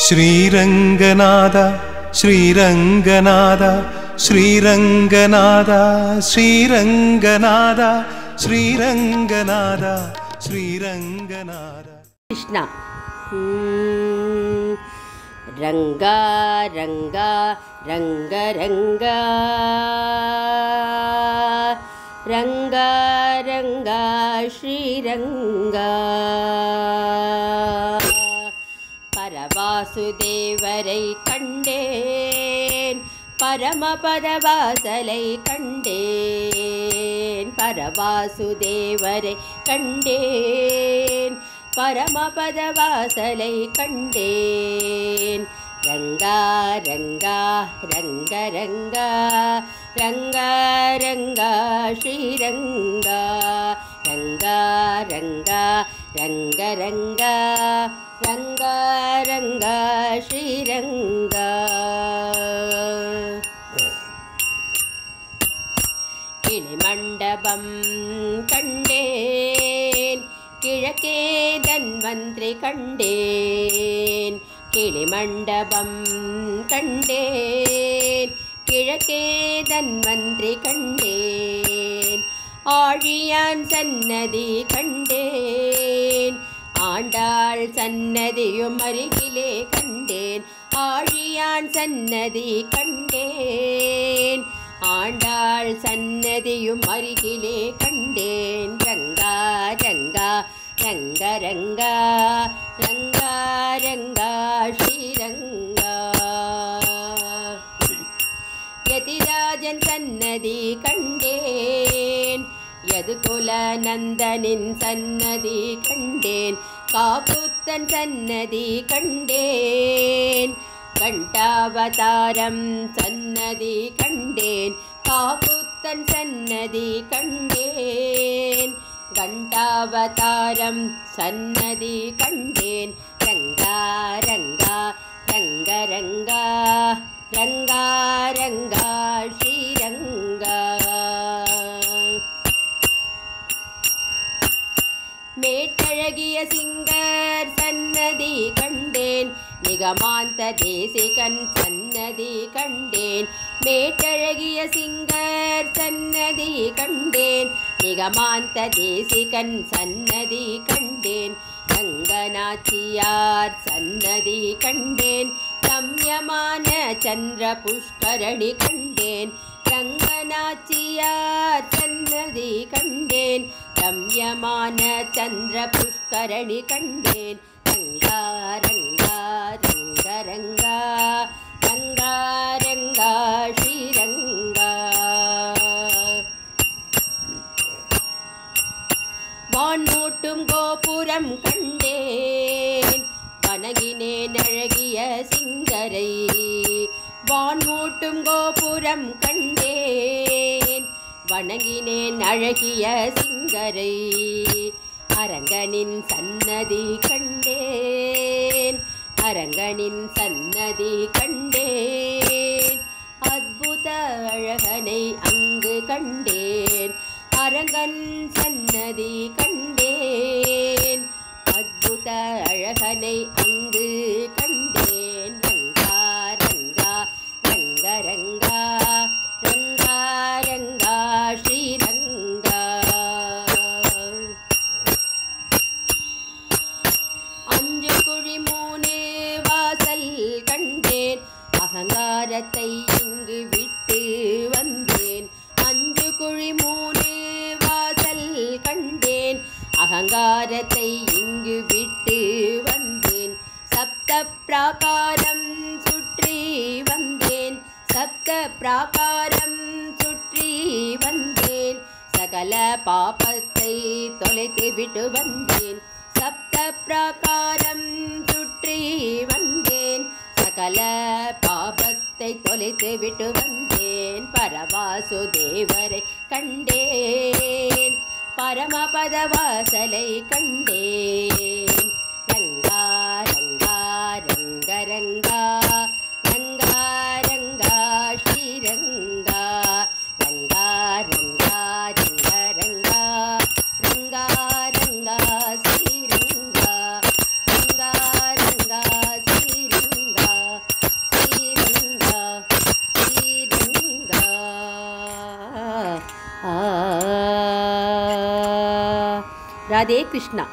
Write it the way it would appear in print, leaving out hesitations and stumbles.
श्रीरंगनादा श्रीरंगनादा श्रीरंगनादा श्रीरंगनादा श्रीरंगनादा श्रीरंगनादा कृष्णा रंगा रंगा रंग रंगा रंगा रंगा श्रीरंगा परवासुदेवரை கண்டேன் பரமபதவாசலை கண்டேன் பரவாசுதேவரை கண்டேன் பரமபதவாசலை கண்டேன் ரங்கா ரங்கா ரங்க ரங்கா ரங்கா ரங்கா ஸ்ரீரங்கா ரங்கா ரங்கா ரங்க ரங்கா ரங்கா ரங்கா ஸ்ரீரங்கா கிளிமண்டபம் கண்டேன் கிழக்கே தன்வந்திரி கண்டேன் கிளிமண்டபம் கண்டேன் கிழக்கே தன்வந்திரி கண்டேன் ஆழியான் சன்னதி கண்டேன் ஆண்டாள் சன்னதியும் அருகிலே கண்டேன் ஆழியான் சன்னதி கண்டேன் ஆண்டாள் சன்னதியும் அருகிலே கண்டேன் ரங்கா ரங்கா ரங்க ரங்கா ரங்கா ரங்கா ஸ்ரீரங்கா யதிராஜன் சன்னதி கண்டேன் யதுகுல நந்தனின் சன்னதி கண்டேன் காப்புத்தன் சன்னதி கண்டேன் கண்டாவதாரம் சன்னதி கண்டேன் காப்புத்தன் சன்னதி கண்டேன் கண்டாவதாரம் சன்னதி கண்டேன் ரங்கா ரங்கா ரங்க ரங்கா ரங்கா ரங்கா ஸ்ரீரங்கா மேட்டழகிய சிங்கர் சன்னதி கண்டேன் நிகமாந்த தேசிகன் சன்னதி கண்டேன் மேட்டழகிய சிங்கர் சன்னதி கண்டேன் நிகமாந்த தேசிகன் சன்னதி கண்டேன் ரங்கநாச்சியார் சன்னதி கண்டேன் ரம்யமான சந்திர புஷ்கரணி கண்டேன் ரங்கநாச்சியார் சன்னதி கண்டேன் ரம்யமான சந்திர புஷ்கரணி கண்டேன் ரங்கா ரங்கா ரங்க ரங்கா ரங்கா ரங்கா ஸ்ரீரங்கா வான்மூட்டும் கோபுரம் கண்டேன் வணங்கினேன் அழகிய சிங்கரை வான்மூட்டும் கோபுரம் கண்டேன் வணங்கினேன் அழகிய சிங்கரை அரங்கனின் சன்னதி கண்டேன் அரங்கனின் சன்னதி கண்டேன் அத்புத அழகனை அங்கு கண்டேன் அரங்கன் சன்னதி கண்டேன் அத்புத அழகனை அங்கு கண்டேன் ரங்கா ரங்கா ரங்க ரங்கா ரங்கா ரங்கா ஸ்ரீரங்கா அஞ்சு குழி மூணு வாசல் கண்டேன் அகங்காரத்தை இங்கு விட்டு வந்தேன் அஞ்சு குழி மூணு வாசல் கண்டேன் அகங்காரத்தை இங்கு விட்டு வந்தேன் சப்த பிராகாரம் சுற்றி வந்தேன் சப்த பிராகாரம் சுற்றி வந்தேன் சகல பாபத்தை தொலைத்து விட்டு வந்தேன் சப்த பிராகாரம் சுற்றி வந்தேன் சகல பாபத்தை தொலைத்து விட்டு வந்தேன் பரவாசுதேவரை கண்டேன் பரமபதவாசலை கண்டேன் ரங்கா ரங்கா ரங்க ரங்கா ரங்கா ரங்கா ஸ்ரீரங்கா ரங்கா ரங்கா ரங்க ரங்கா ரங்கா ரங்கா ஸ்ரீரங்கா ரங்கா ரங்கா ஸ்ரீரங்கா ராதே கிருஷ்ணா.